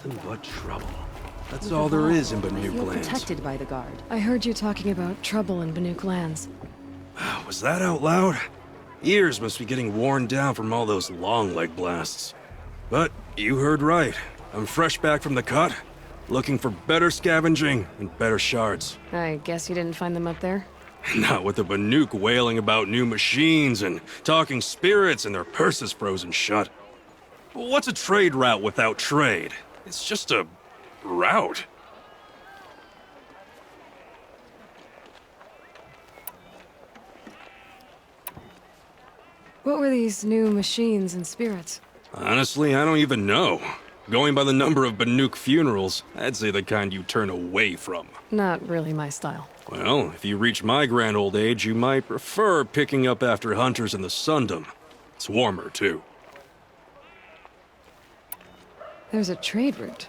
Nothing but trouble. That's all there is in Banuk You're lands. protected by the guard. I heard you talking about trouble in Banuk lands. Was that out loud? Ears must be getting worn down from all those long leg blasts. But you heard right. I'm fresh back from the cut, looking for better scavenging and better shards. I guess you didn't find them up there? Not with the Banuk wailing about new machines and talking spirits and their purses frozen shut. What's a trade route without trade? It's just a route. What were these new machines and spirits? Honestly, I don't even know. Going by the number of Banuk funerals, I'd say the kind you turn away from. Not really my style. Well, if you reach my grand old age, you might prefer picking up after hunters in the Sundom. It's warmer, too. There's a trade route.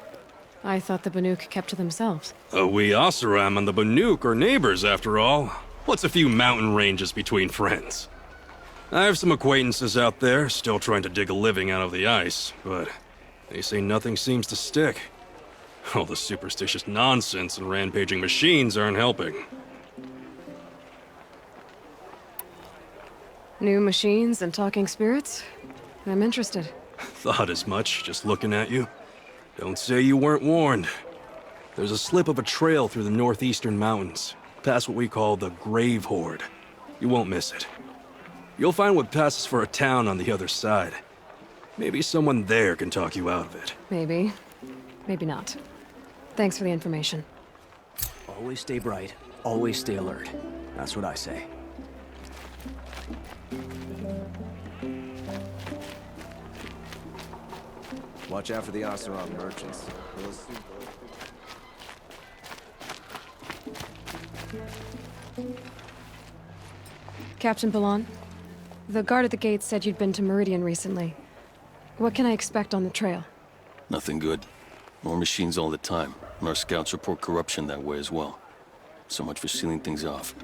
I thought the Banuk kept to themselves. We Oseram and the Banuk are neighbors, after all. What's a few mountain ranges between friends? I have some acquaintances out there, still trying to dig a living out of the ice, but they say nothing seems to stick. All the superstitious nonsense and rampaging machines aren't helping. New machines and talking spirits? I'm interested. Thought as much, just looking at you. Don't say you weren't warned. There's a slip of a trail through the northeastern mountains, past what we call the Grave Horde. You won't miss it. You'll find what passes for a town on the other side. Maybe someone there can talk you out of it. Maybe. Maybe not. Thanks for the information. Always stay bright, always stay alert. That's what I say. Watch out for the Oseram merchants. Captain Ballon, the guard at the gate said you'd been to Meridian recently. What can I expect on the trail? Nothing good. More machines all the time, and our scouts report corruption that way as well. So much for sealing things off.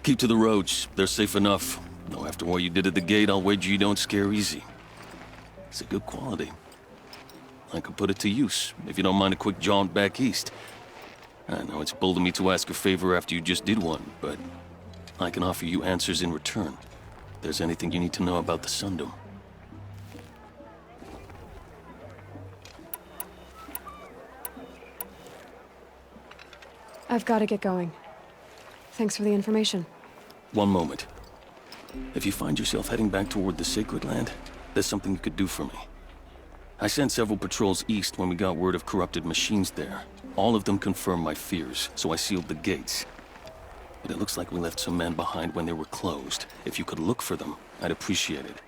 Keep to the roads. They're safe enough. Though after what you did at the gate, I'll wager you don't scare easy. It's a good quality. I could put it to use, if you don't mind a quick jaunt back east. I know it's bold of me to ask a favor after you just did one, but I can offer you answers in return. If there's anything you need to know about the Sundom. I've got to get going. Thanks for the information. One moment. If you find yourself heading back toward the Sacred Land, there's something you could do for me. I sent several patrols east when we got word of corrupted machines there. All of them confirmed my fears, so I sealed the gates. But it looks like we left some men behind when they were closed. If you could look for them, I'd appreciate it.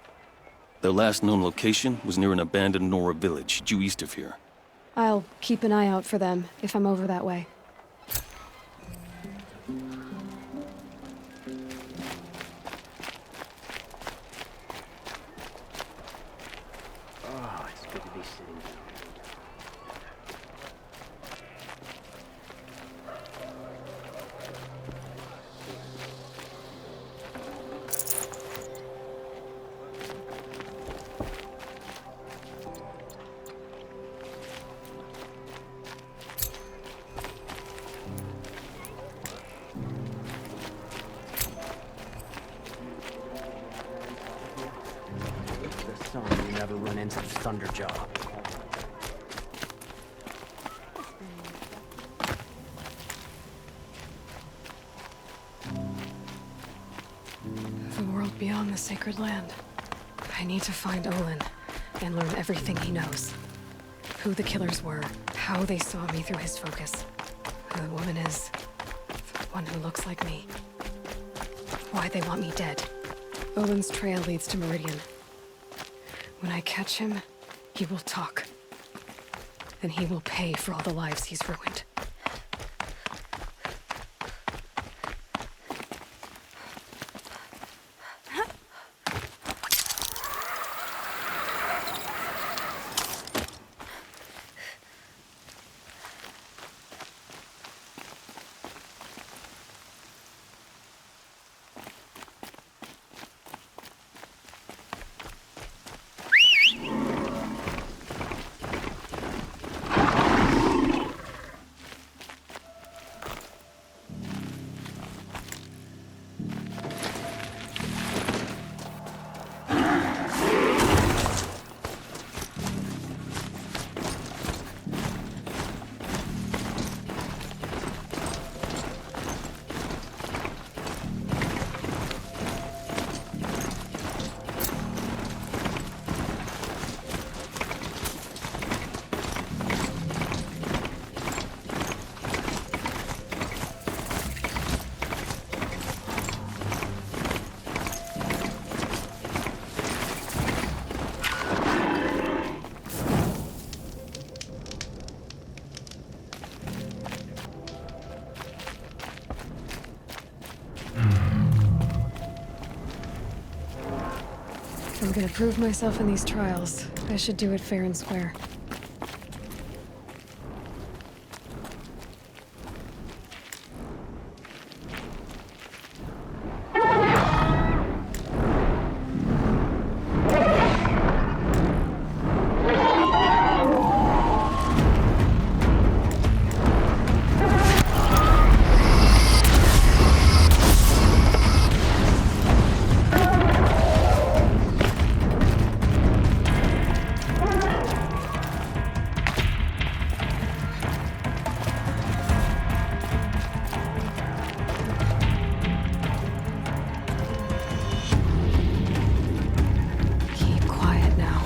Their last known location was near an abandoned Nora village, due east of here. I'll keep an eye out for them if I'm over that way. Oh, it's good to be sitting down. The sun, you never run into the Thunderjaw. The world beyond the Sacred Land. I need to find Olin and learn everything he knows. Who the killers were, how they saw me through his focus. Who the woman is, the one who looks like me. Why they want me dead. Olin's trail leads to Meridian. When I catch him, he will talk. And he will pay for all the lives he's ruined. gonna prove myself in these trials, I should do it fair and square. Keep quiet now.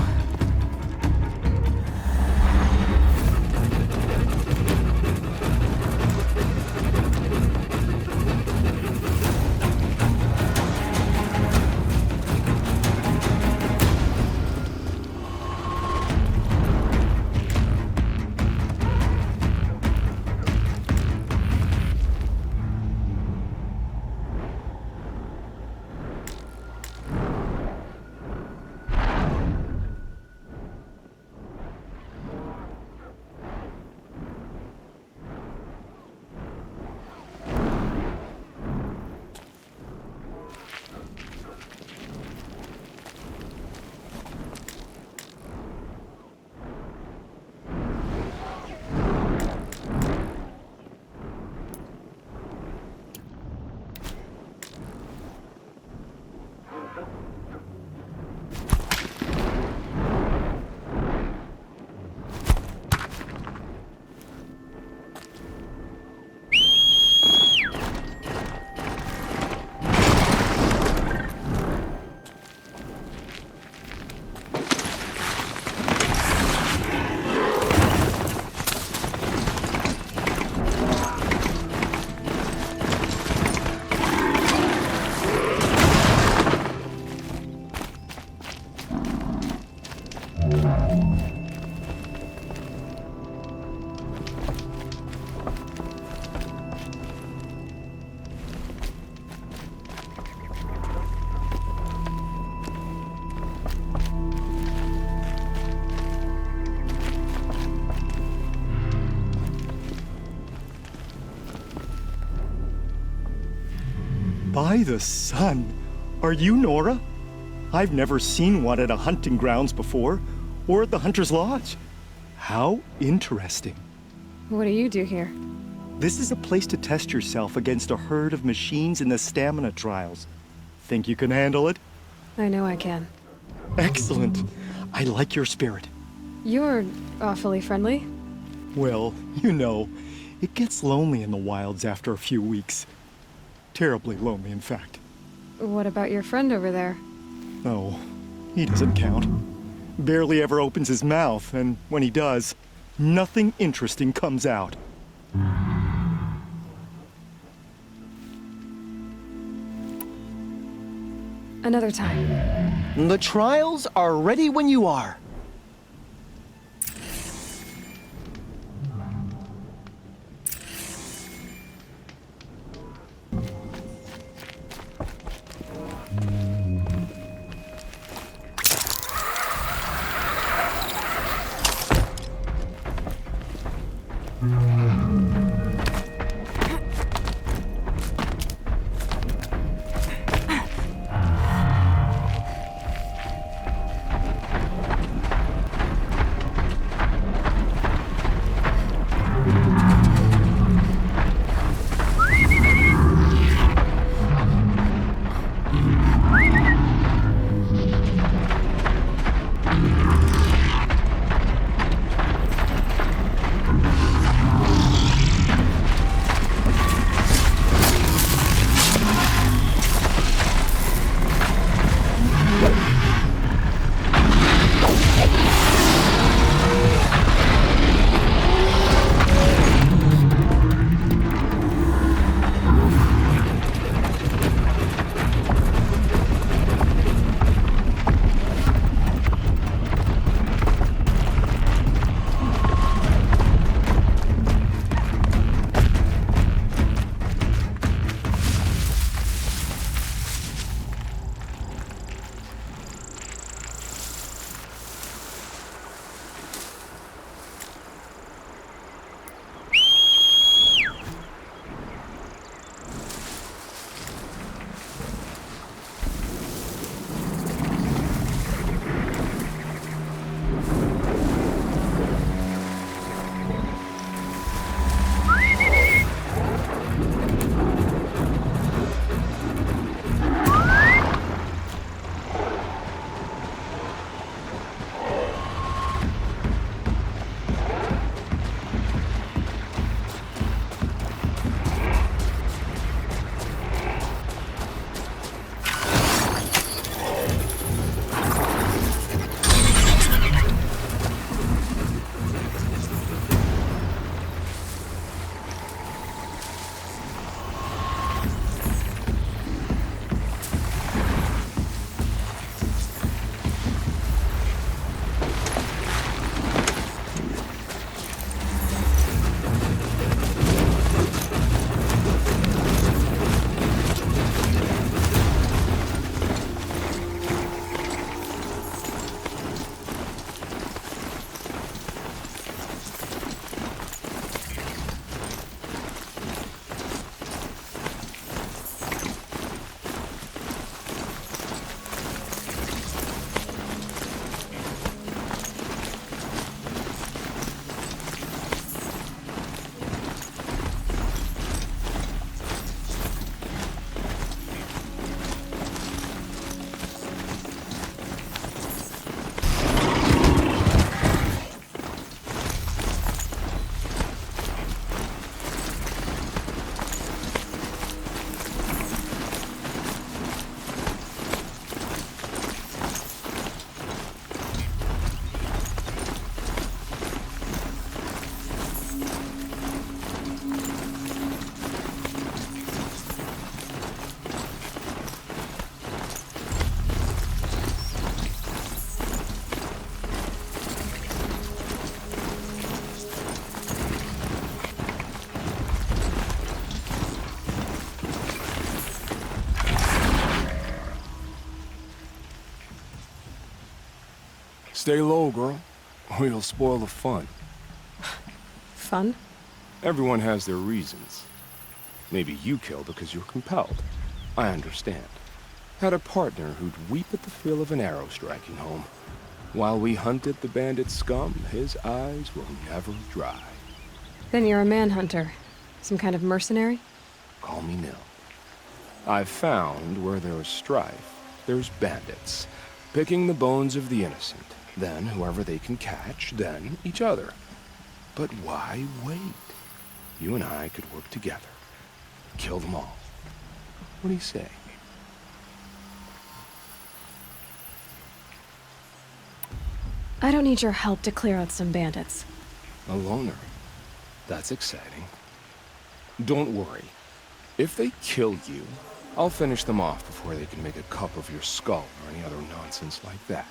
By the sun! Are you Nora? I've never seen one at a hunting grounds before, or at the Hunter's Lodge. How interesting. What do you do here? This is a place to test yourself against a herd of machines in the stamina trials. Think you can handle it? I know I can. Excellent. I like your spirit. You're awfully friendly. Well, it gets lonely in the wilds after a few weeks. Terribly lonely, in fact. What about your friend over there? Oh, he doesn't count. Barely ever opens his mouth, and when he does, nothing interesting comes out. Another time. The trials are ready when you are. Stay low, girl, or you'll spoil the fun. Fun? Everyone has their reasons. Maybe you kill because you're compelled. I understand. Had a partner who'd weep at the feel of an arrow striking home. While we hunted the bandit scum, his eyes will never dry. Then you're a manhunter. Some kind of mercenary? Call me Nil. I've found where there's strife, there's bandits, picking the bones of the innocent, then whoever they can catch, then each other. But why wait? You and I could work together. Kill them all. What do you say? I don't need your help to clear out some bandits. A loner. That's exciting. Don't worry. If they kill you, I'll finish them off before they can make a cup of your skull or any other nonsense like that.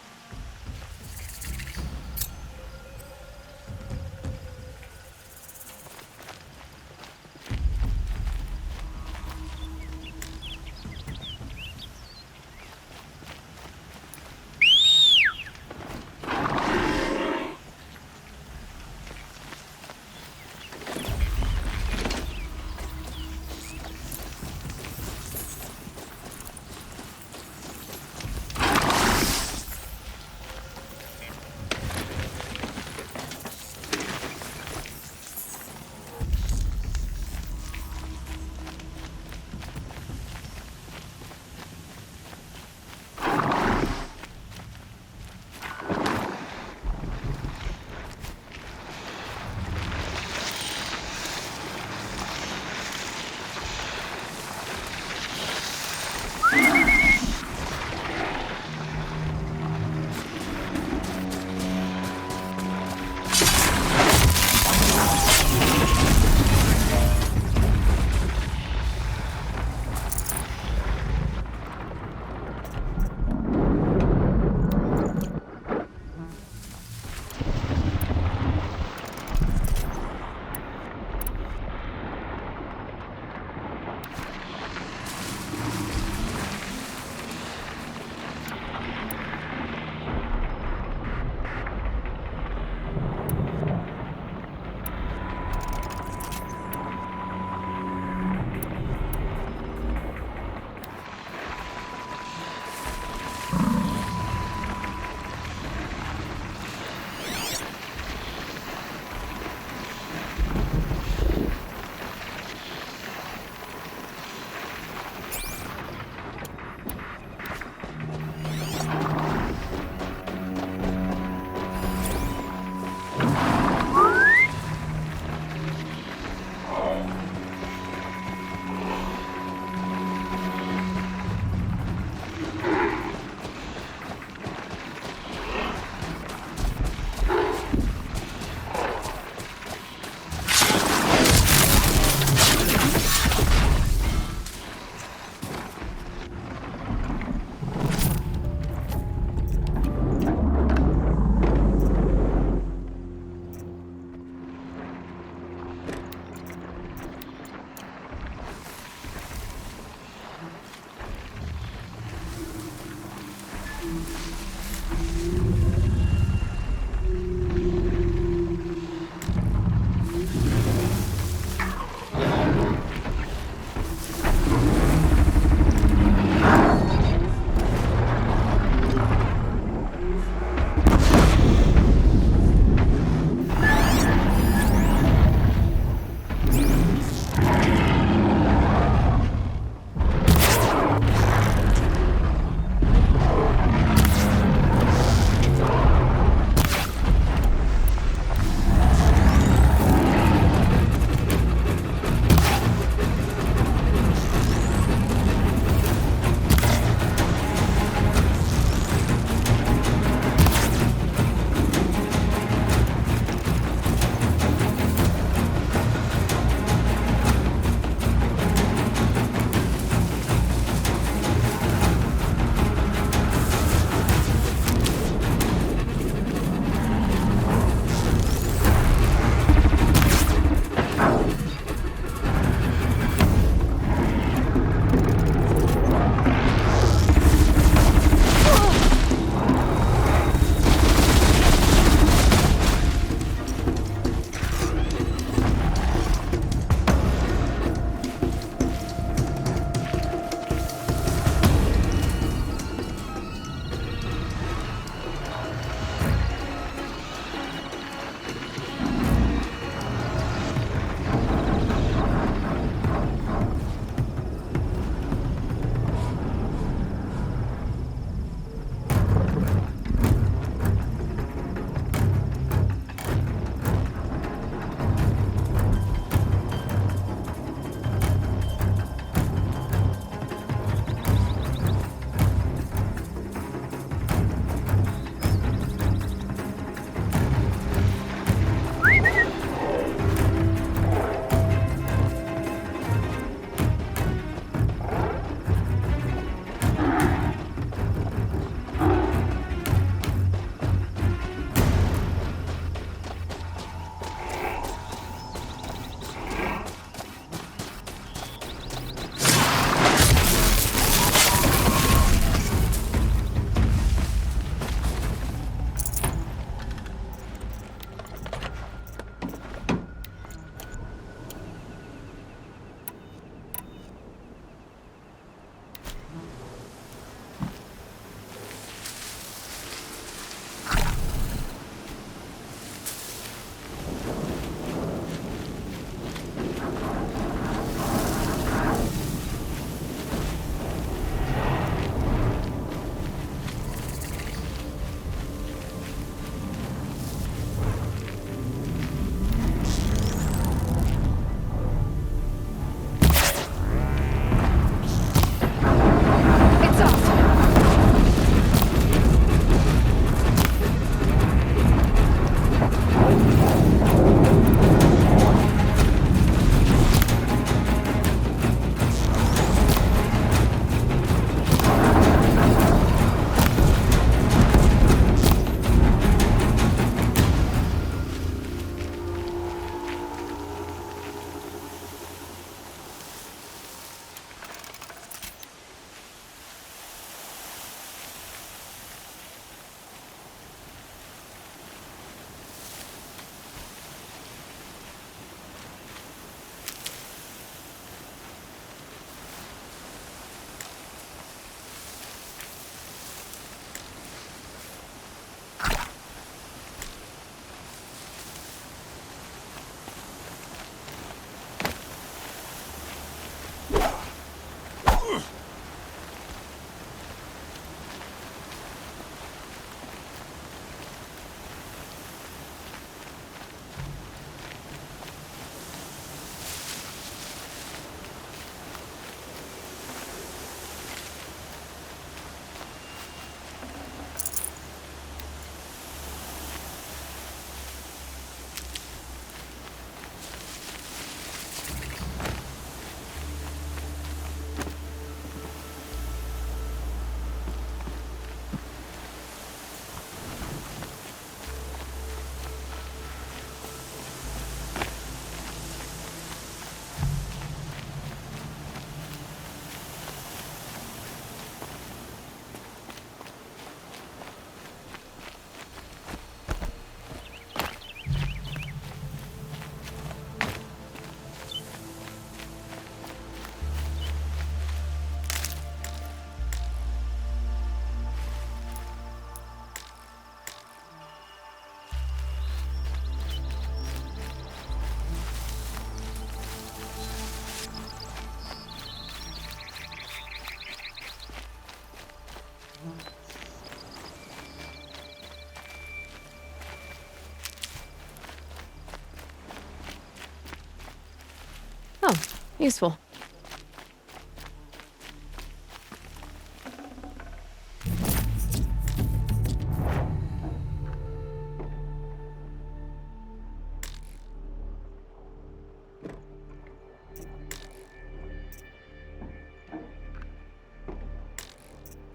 Oh, useful.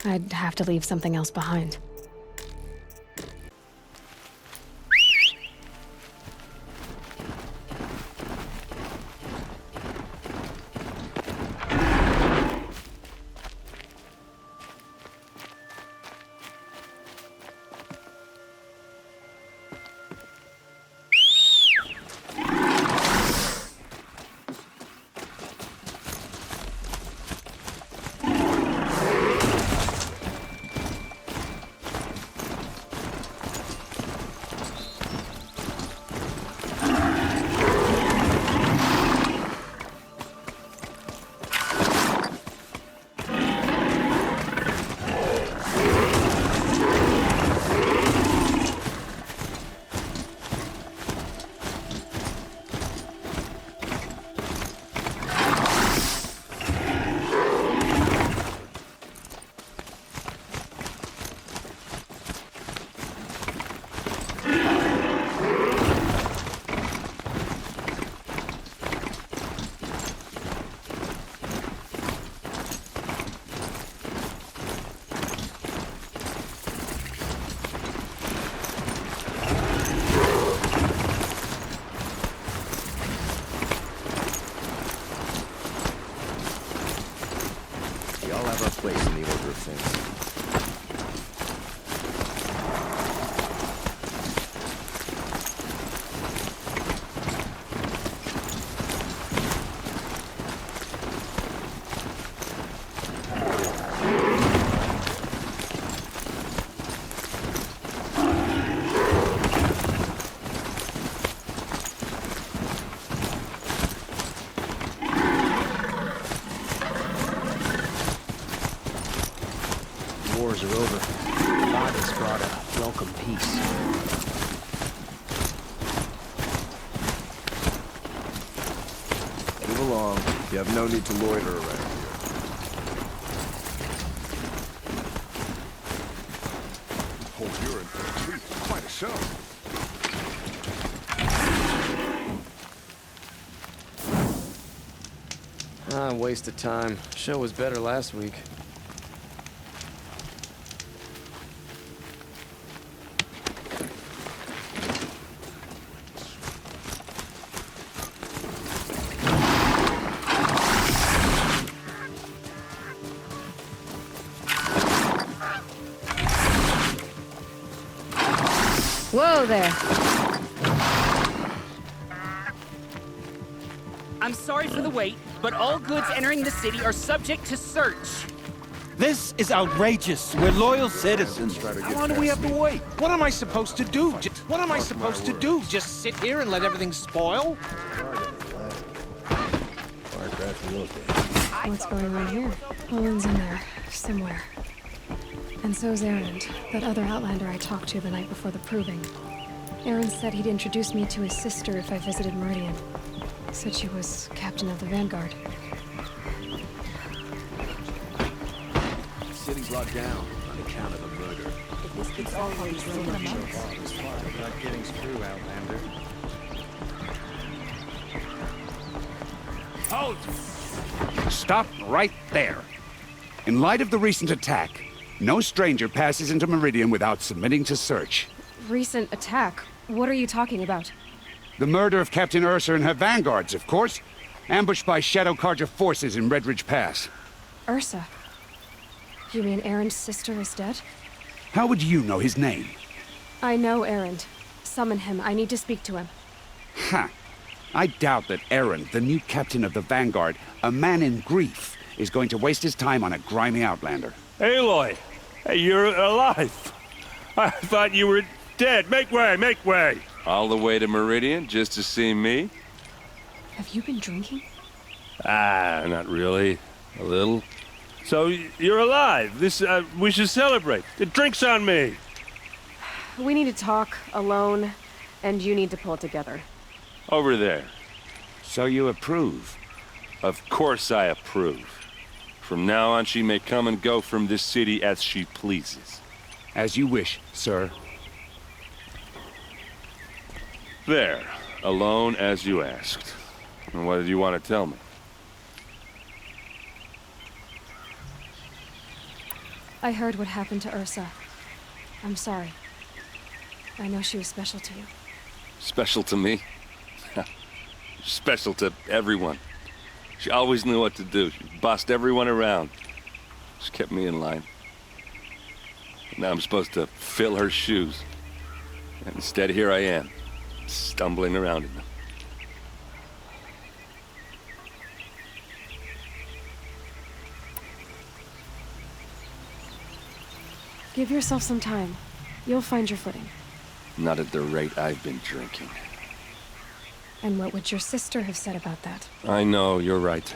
I'd have to leave something else behind. We all have our place in the order of things. Wars are over. God has brought a welcome peace. Move along. You have no need to loiter around here. Oh, you're in for a treat. Quite a show. Ah, waste of time. Show was better last week. Whoa there. I'm sorry for the wait, but all goods entering the city are subject to search. This is outrageous. We're loyal citizens. How long do we have to wait? What am I supposed to do? What am I supposed to do? Just sit here and let everything spoil? What's going on here? Owen's in there, somewhere. And so's Erend, that other Outlander I talked to the night before the proving. Erend said he'd introduce me to his sister if I visited Meridian. Said she was captain of the Vanguard. The city's locked down on account of a murder. It's always rolling so far as far without getting through, Outlander. Halt! Stop right there. In light of the recent attack, no stranger passes into Meridian without submitting to search. Recent attack? What are you talking about? The murder of Captain Ursa and her vanguards, of course. Ambushed by Shadow Carja forces in Redridge Pass. Ursa? You mean Erend's sister is dead? How would you know his name? I know Erend. Summon him. I need to speak to him. Ha! I doubt that Erend, the new captain of the Vanguard, a man in grief, is going to waste his time on a grimy Outlander. Aloy! Hey, you're alive! I thought you were dead. Make way, make way! All the way to Meridian just to see me? Have you been drinking? Ah, not really. A little. So, you're alive. We should celebrate. The drink's on me. We need to talk, alone, and you need to pull it together. Over there. So you approve? Of course I approve. From now on, she may come and go from this city as she pleases. As you wish, sir. There. Alone as you asked. And what did you want to tell me? I heard what happened to Ursa. I'm sorry. I know she was special to you. Special to me? Special to everyone. She always knew what to do. She bossed everyone around. She kept me in line. And now I'm supposed to fill her shoes. And instead, here I am, stumbling around in them. Give yourself some time. You'll find your footing. Not at the rate I've been drinking. And what would your sister have said about that? I know, you're right.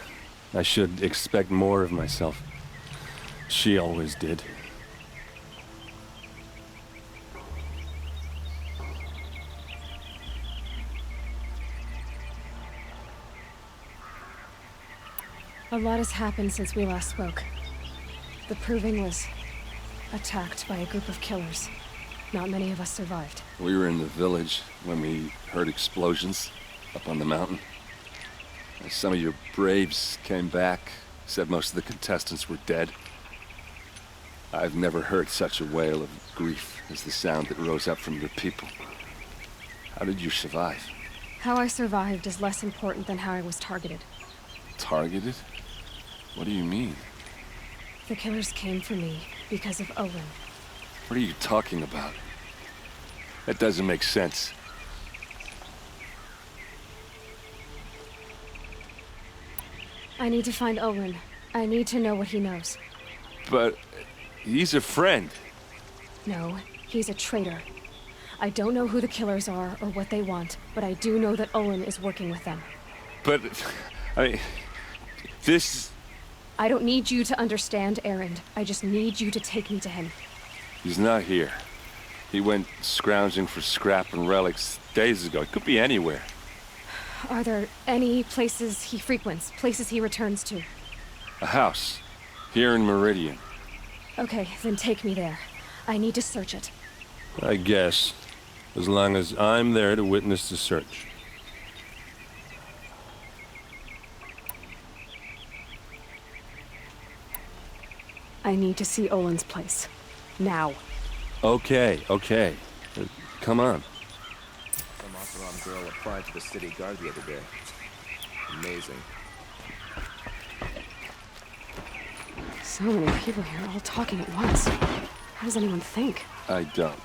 I should expect more of myself. She always did. A lot has happened since we last spoke. The Proving was attacked by a group of killers. Not many of us survived. We were in the village when we heard explosions up on the mountain. And some of your braves came back, said most of the contestants were dead. I've never heard such a wail of grief as the sound that rose up from your people. How did you survive? How I survived is less important than how I was targeted. Targeted? What do you mean? The killers came for me because of Olin. What are you talking about? That doesn't make sense. I need to find Olin. I need to know what he knows. But he's a friend. No, he's a traitor. I don't know who the killers are or what they want, but I do know that Olin is working with them. But, I mean, this... I don't need you to understand, Erend. I just need you to take me to him. He's not here. He went scrounging for scrap and relics days ago. He could be anywhere. Are there any places he frequents, places he returns to? A house. Here in Meridian. Okay, then take me there. I need to search it. I guess. As long as I'm there to witness the search. I need to see Olin's place. Now. Okay. Come on. Some Oseram girl applied to the city guard the other day. Amazing. So many people here all talking at once. How does anyone think? I don't.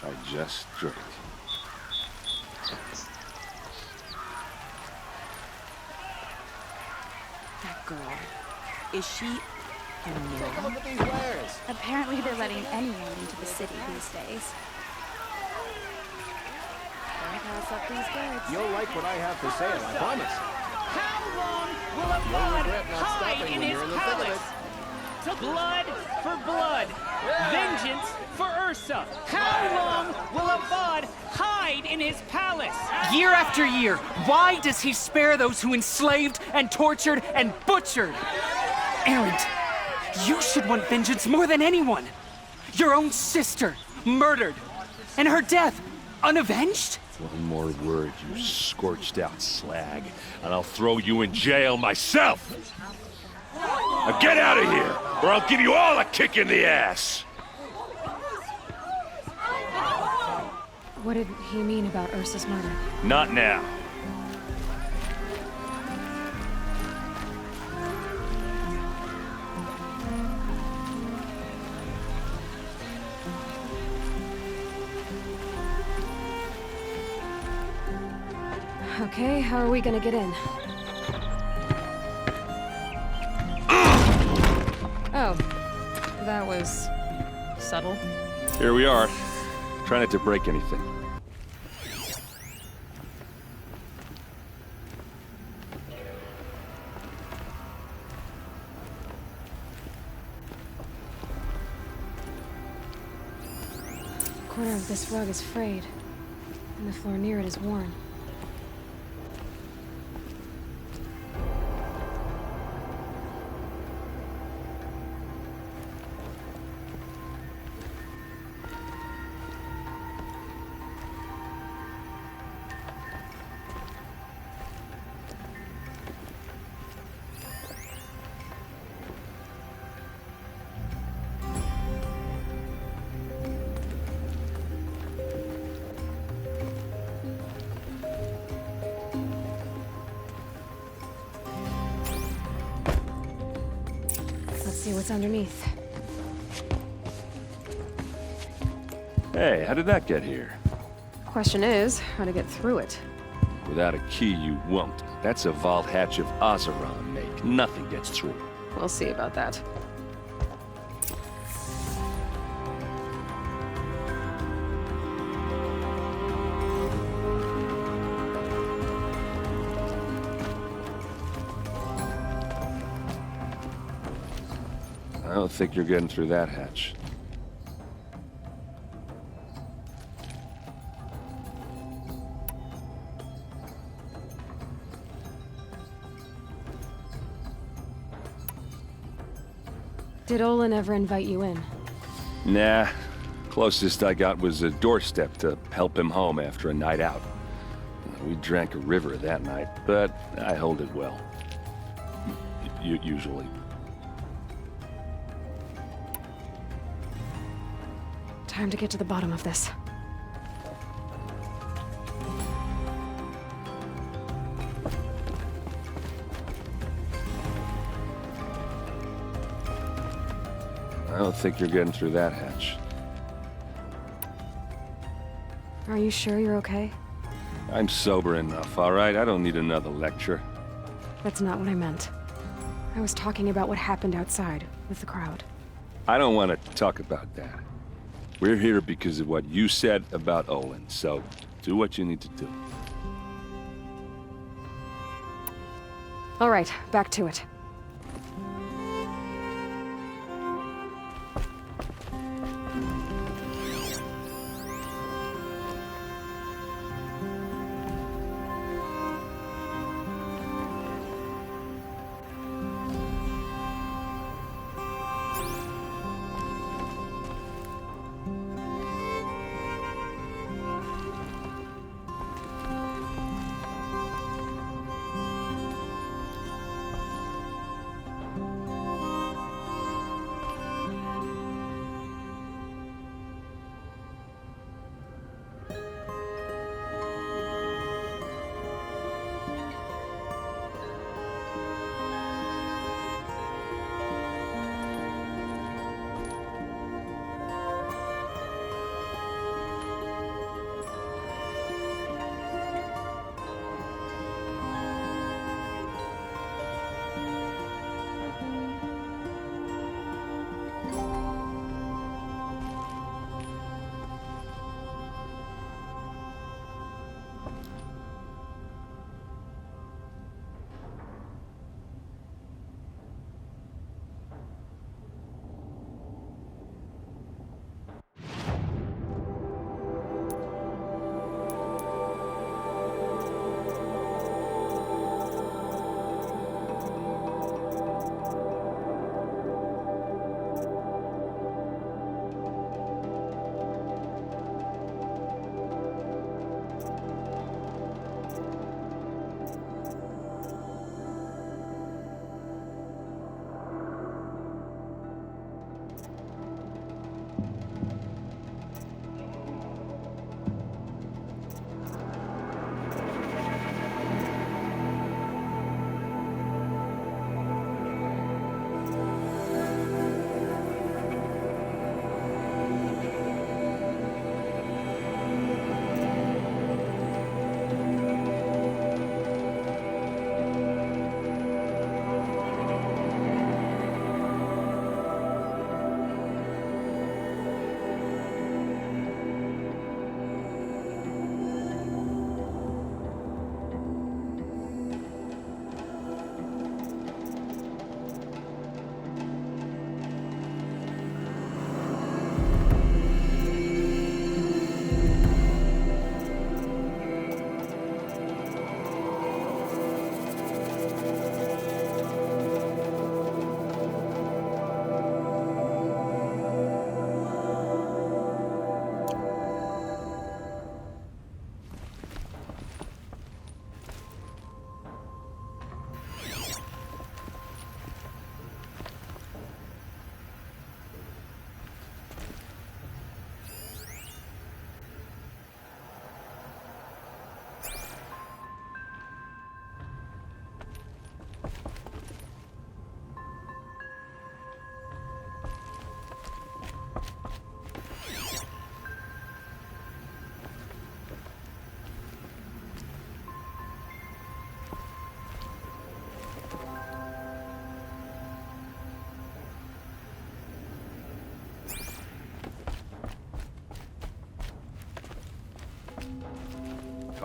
I just drink. That girl. Is she... Take a look at these wares. Apparently they're letting anyone into the city these days. Don't pass up these goods. You'll like what I have for sale, I promise. How long will a blood hide in his palace? Blood for blood. Vengeance for Ursa. How long will a Vod hide in his palace? Year after year, why does he spare those who enslaved and tortured and butchered? Erend, you should want vengeance more than anyone. Your own sister, murdered, and her death, unavenged? One more word, you scorched-out slag, and I'll throw you in jail myself! Now get out of here, or I'll give you all a kick in the ass! What did he mean about Ursa's murder? Not now. Okay, how are we gonna get in? Oh, that was subtle. Here we are. Try not to break anything. A corner of this rug is frayed, and the floor near it is worn. see what's underneath. Hey, how did that get here? Question is, how to get through it. Without a key, you won't. That's a vault hatch of Oseram make. Nothing gets through. We'll see about that. I don't think you're getting through that hatch. Did Olin ever invite you in? Nah. Closest I got was a doorstep to help him home after a night out. We drank a river that night, but I hold it well. Usually. Time to get to the bottom of this. I don't think you're getting through that hatch. Are you sure you're okay? I'm sober enough, all right? I don't need another lecture. That's not what I meant. I was talking about what happened outside, with the crowd. I don't want to talk about that. We're here because of what you said about Olin, so do what you need to do. All right, back to it.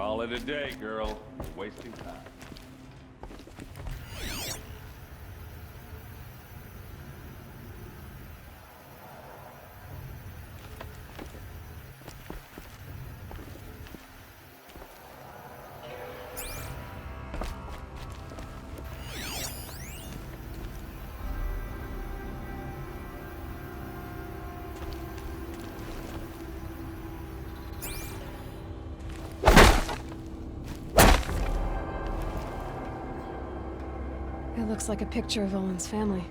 Call it a day, girl. You're wasting time. It looks like a picture of Olin's family.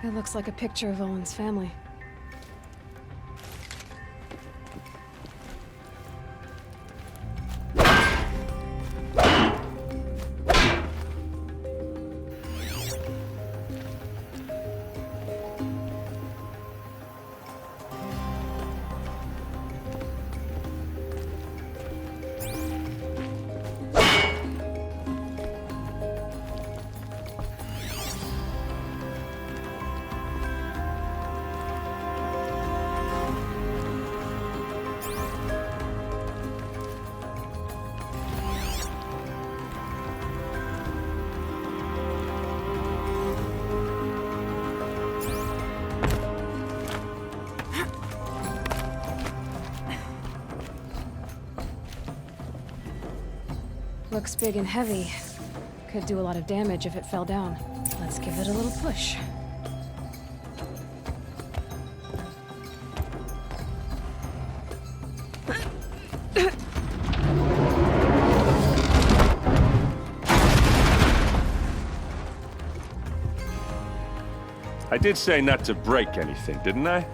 It looks like a picture of Olin's family. Looks big and heavy. Could do a lot of damage if it fell down. Let's give it a little push. I did say not to break anything, didn't I?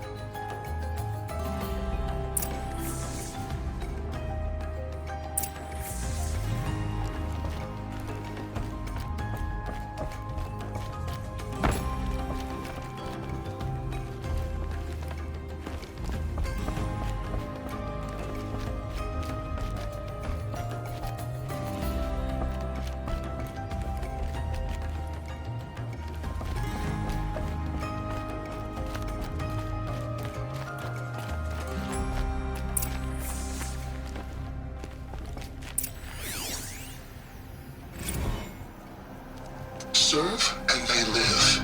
Serve and they live.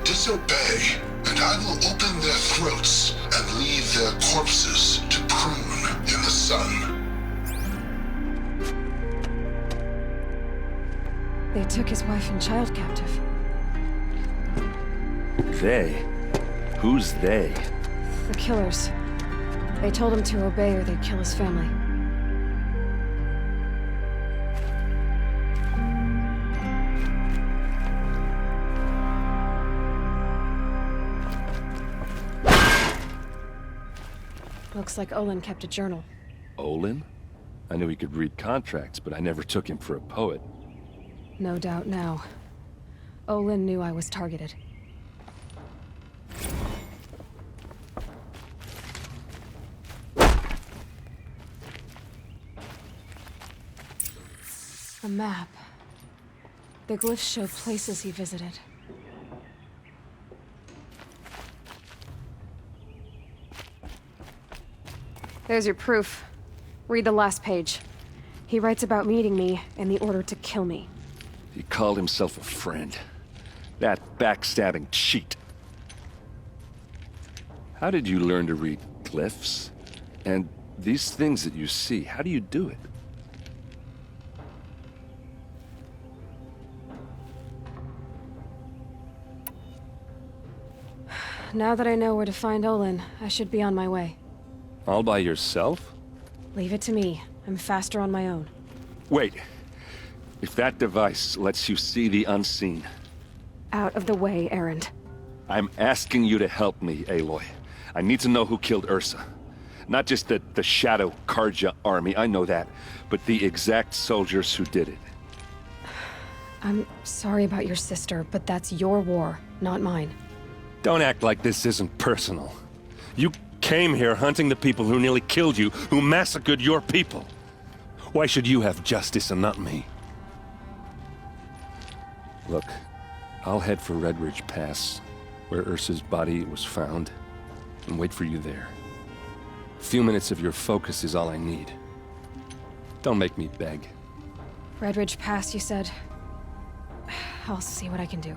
Disobey, and I will open their throats and leave their corpses to prune in the sun. They took his wife and child captive. They? Who's they? The killers. They told him to obey or they'd kill his family. Looks like Olin kept a journal. Olin? I knew he could read contracts, but I never took him for a poet. No doubt now. Olin knew I was targeted. A map. The glyphs show places he visited. There's your proof. Read the last page. He writes about meeting me and the order to kill me. He called himself a friend. That backstabbing cheat. How did you learn to read glyphs? And these things that you see, how do you do it? Now that I know where to find Olin, I should be on my way. All by yourself? Leave it to me. I'm faster on my own. Wait. If that device lets you see the unseen... Out of the way, Erend. I'm asking you to help me, Aloy. I need to know who killed Ursa. Not just the Shadow Karja army, I know that, but the exact soldiers who did it. I'm sorry about your sister, but that's your war, not mine. Don't act like this isn't personal. You came here hunting the people who nearly killed you, who massacred your people. Why should you have justice and not me? Look, I'll head for Redridge Pass. where Ursa's body was found and wait for you there. A few minutes of your focus is all I need. Don't make me beg. Red Ridge Pass, you said? I'll see what I can do.